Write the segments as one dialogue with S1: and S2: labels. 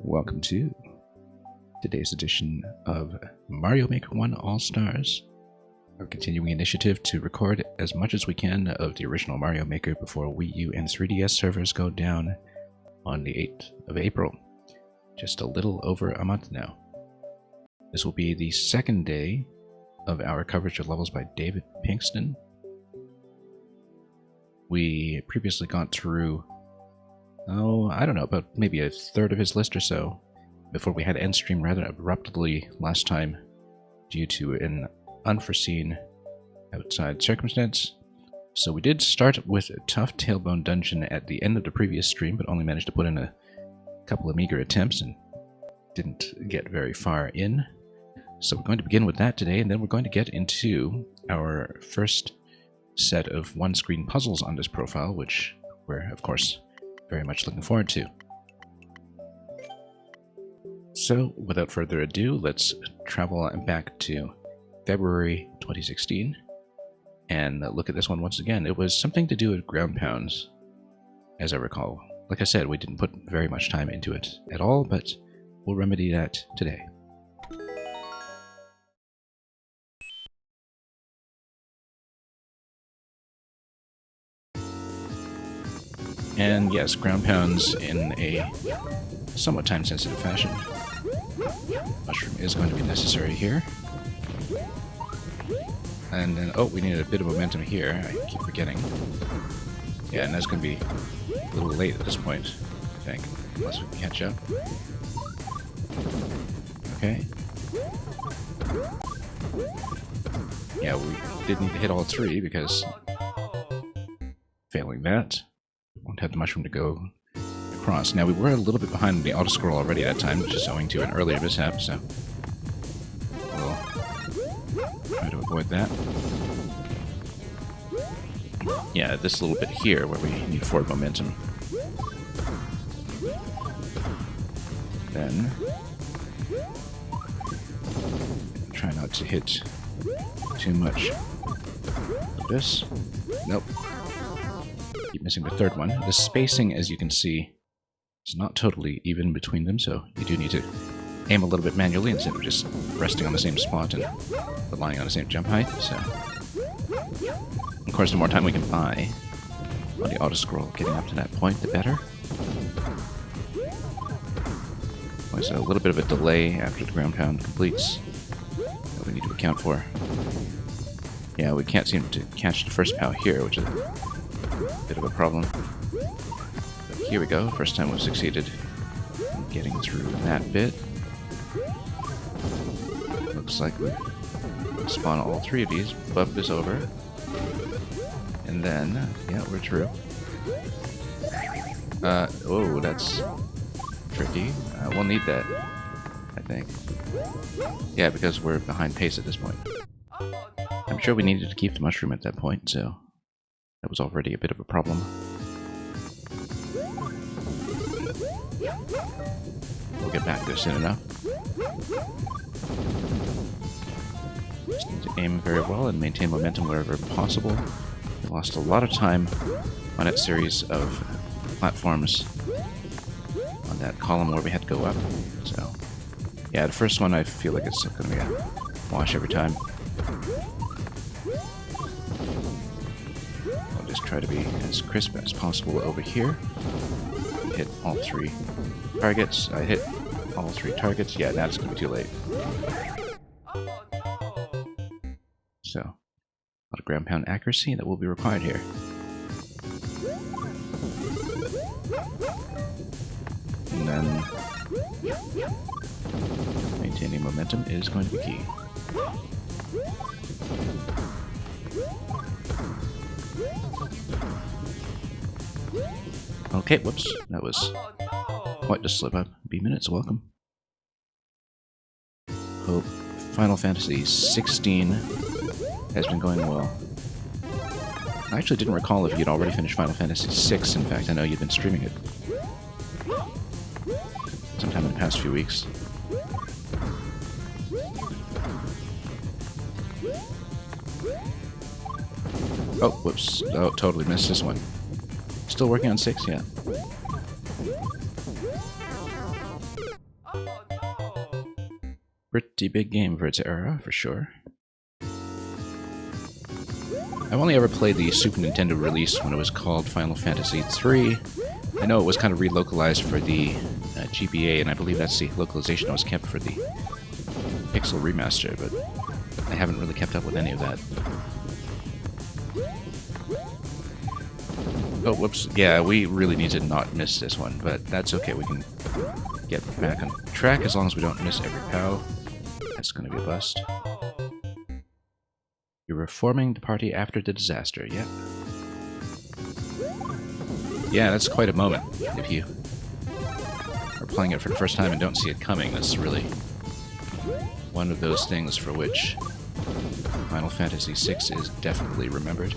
S1: Welcome to today's edition of Mario Maker 1 All-Stars, our continuing initiative to record as much as we can of the original Mario Maker before Wii U and 3DS servers go down on the 8th of April, just a little over a month now. This will be the second day of our coverage of levels by David Pinkston. We previously got through I don't know, about maybe a third of his list or so before we had to end stream rather abruptly last time due to an unforeseen outside circumstance. So we did start with a tough tailbone dungeon at the end of the previous stream, but only managed to put in a couple of meager attempts and didn't get very far in. So we're going to begin with that today, and then we're going to get into our first set of one-screen puzzles on this profile, which we're, of course, very much looking forward to. So, without further ado, let's travel back to February 2016 and look at this one once again. It was something to do with ground pounds, as I recall. Like I said, we didn't put very much time into it at all, but we'll remedy that today. And yes, ground pounds in a somewhat time-sensitive fashion. Mushroom is going to be necessary here. And then, oh, we need a bit of momentum here. I keep forgetting. Yeah, and that's going to be a little late at this point, I think, unless we can catch up. Okay. Yeah, we did need to hit all three because failing that, won't have the mushroom to go across. Now, we were a little bit behind the auto-scroll already at that time, just owing to an earlier mishap, so we'll try to avoid that. Yeah, this little bit here where we need forward momentum. Then try not to hit too much of this. Nope. Keep missing the third one. The spacing, as you can see, is not totally even between them, so you do need to aim a little bit manually instead of just resting on the same spot and relying on the same jump height. So, of course, the more time we can buy on the auto-scroll getting up to that point, the better. There's a little bit of a delay after the ground pound completes that we need to account for. Yeah, we can't seem to catch the first POW here, which is a bit of a problem. But here we go. First time we've succeeded in getting through that bit. Looks like we spawn all three of these, bump this over, and then, yeah, we're through. Oh, that's tricky. We'll need that, I think. Yeah, because we're behind pace at this point. I'm sure we needed to keep the mushroom at that point, so that was already a bit of a problem. We'll get back there soon enough. Just need to aim very well and maintain momentum wherever possible. We lost a lot of time on that series of platforms on that column where we had to go up. So, yeah, the first one I feel like it's going to be a wash every time. Just try to be as crisp as possible over here. Hit all three targets. I hit all three targets. Yeah, now it's going to be too late. So, a lot of ground pound accuracy that will be required here. And then maintaining momentum is going to be key. Okay, whoops, that was quite the slip up. B-Minutes, welcome. Hope Final Fantasy 16 has been going well. I actually didn't recall if you'd already finished Final Fantasy 6. In fact, I know you've been streaming it sometime in the past few weeks. Oh, whoops. Oh, totally missed this one. Still working on 6? Yeah. Pretty big game for its era, for sure. I've only ever played the Super Nintendo release when it was called Final Fantasy III. I know it was kind of relocalized for the GBA, and I believe that's the localization that was kept for the Pixel remaster, but I haven't really kept up with any of that. Oh, whoops. Yeah, we really need to not miss this one, but that's okay. We can get back on track as long as we don't miss every POW. That's going to be a bust. You're reforming the party after the disaster. Yep. Yeah, that's quite a moment. If you are playing it for the first time and don't see it coming, that's really one of those things for which Final Fantasy VI is definitely remembered.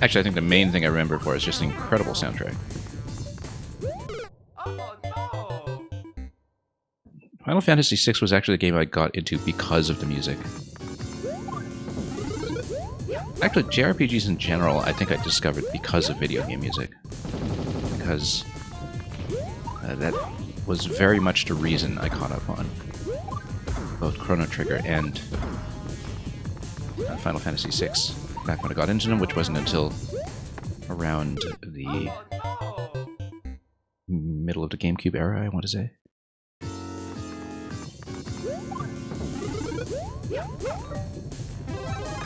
S1: Actually, I think the main thing I remember for is just the incredible soundtrack. Final Fantasy VI was actually a game I got into because of the music. Actually, JRPGs in general, I think I discovered because of video game music. Because that was very much the reason I caught up on both Chrono Trigger and Final Fantasy VI back when I got into them, which wasn't until around the middle of the GameCube era, I want to say.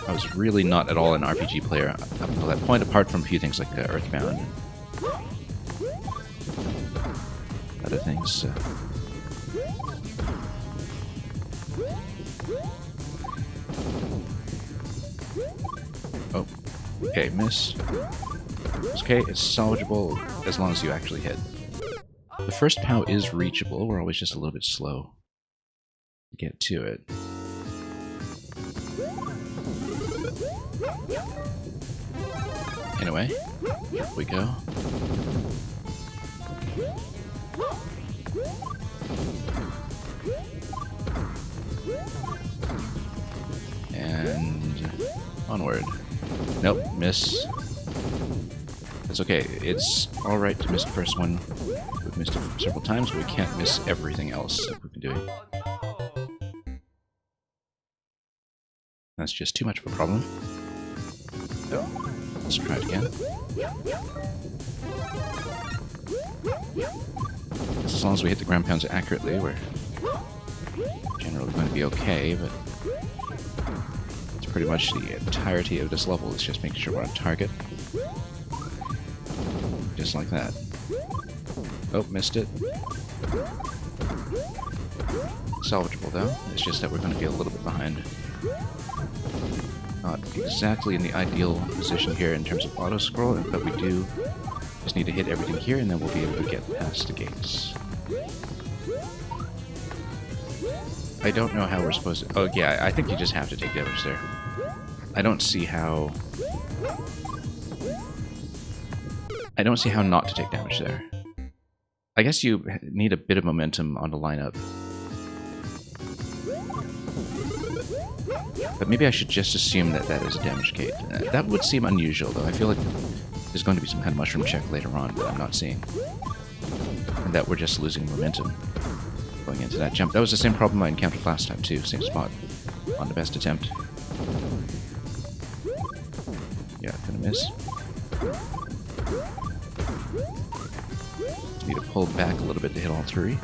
S1: I was really not at all an RPG player up until that point, apart from a few things like Earthbound and other things. Oh, okay, miss. It's okay, it's salvageable as long as you actually hit. The first POW is reachable, we're always just a little bit slow to get to it. Anyway, here we go. And onward. Nope, miss. That's okay. It's alright to miss the first one. We've missed it several times, but we can't miss everything else that we've been doing. That's just too much of a problem. So, let's try it again. As long as we hit the ground pounds accurately, we're generally going to be okay, but it's pretty much the entirety of this level is just making sure we're on target. Just like that. Oh, missed it. Salvageable though, it's just that we're going to be a little bit behind. Not exactly in the ideal position here in terms of auto-scroll, but we do just need to hit everything here and then we'll be able to get past the gates. I don't know how we're supposed to... Oh yeah, I think you just have to take damage there. I don't see how not to take damage there. I guess you need a bit of momentum on the lineup. But maybe I should just assume that that is a damage gate. That would seem unusual, though. I feel like there's going to be some kind of mushroom check later on that I'm not seeing. And that we're just losing momentum going into that jump. That was the same problem I encountered last time, too. Same spot on the best attempt. Yeah, gonna miss. Need to pull back a little bit to hit all three.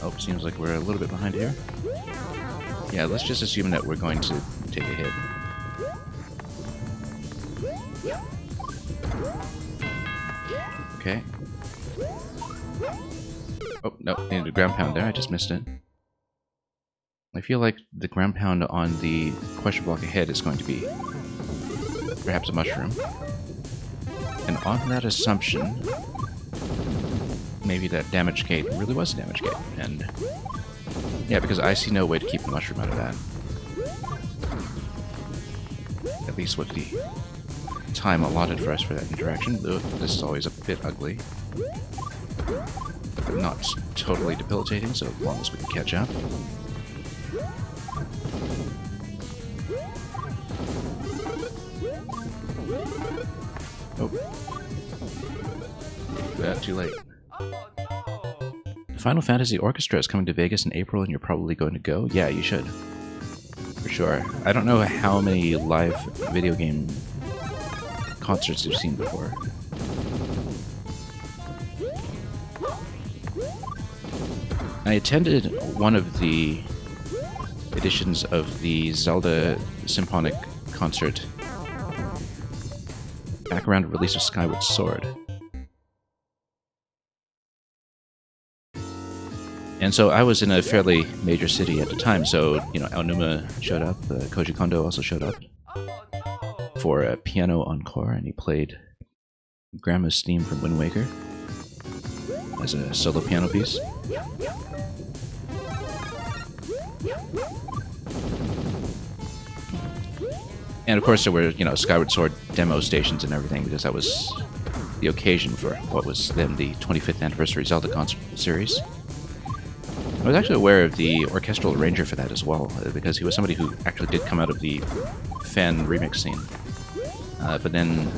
S1: Oh, seems like we're a little bit behind here. Yeah, let's just assume that we're going to take a hit. Okay. Oh, no, needed a ground pound there, I just missed it. I feel like the ground pound on the question block ahead is going to be perhaps a mushroom. And on that assumption, maybe that damage gate really was a damage gate. And yeah, because I see no way to keep the mushroom out of that. At least with the time allotted for us for that interaction. Though this is always a bit ugly. But not totally debilitating, so as long as we can catch up. Oh. Too late. The Final Fantasy Orchestra is coming to Vegas in April and you're probably going to go? Yeah, you should. For sure. I don't know how many live video game concerts you've seen before. I attended one of the editions of the Zelda Symphonic concert back around the release of Skyward Sword. And so I was in a fairly major city at the time, so, you know, Aonuma showed up, Koji Kondo also showed up for a piano encore, and he played Grandma's theme from Wind Waker as a solo piano piece. And of course there were, you know, Skyward Sword demo stations and everything, because that was the occasion for what was then the 25th anniversary Zelda concert series. I was actually aware of the orchestral arranger for that as well, because he was somebody who actually did come out of the fan remix scene. But then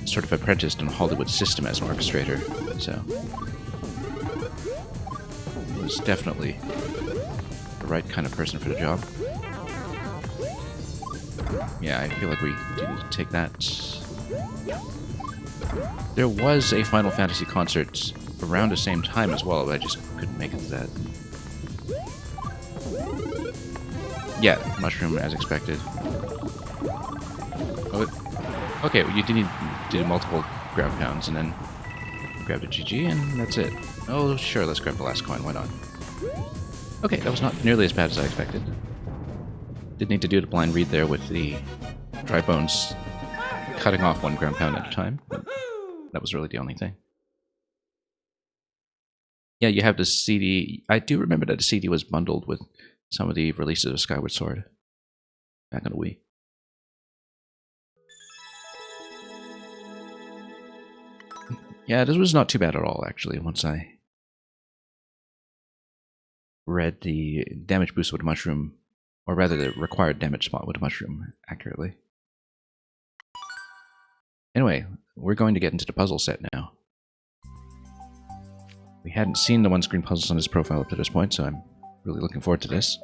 S1: sort of apprenticed in a Hollywood system as an orchestrator, so was definitely the right kind of person for the job. Yeah, I feel like we do need to take that. There was a Final Fantasy concert around the same time as well, but I just couldn't make it to that. Yeah, mushroom as expected. Oh, okay, well, you did need to do multiple grab pounds and then grab the GG and that's it. Oh, sure, let's grab the last coin, why not? Okay, that was not nearly as bad as I expected. Did need to do the blind read there with the dry bones cutting off 1 ground pound at a time. But that was really the only thing. Yeah, you have the CD. I do remember that the CD was bundled with some of the releases of Skyward Sword back on the Wii. Yeah, this was not too bad at all, actually, once I read the damage boost with a mushroom, or rather the required damage spot with a mushroom accurately. Anyway, we're going to get into the puzzle set now. We hadn't seen the one-screen puzzles on his profile up to this point, so I'm really looking forward to this.